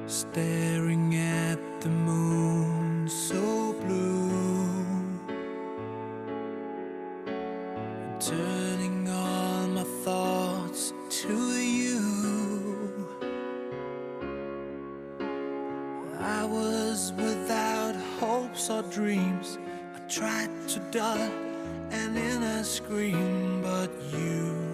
staring at the moon so blue, turning all my thoughts to you. I was without hopes or dreams. I tried to dull an inner scream, but you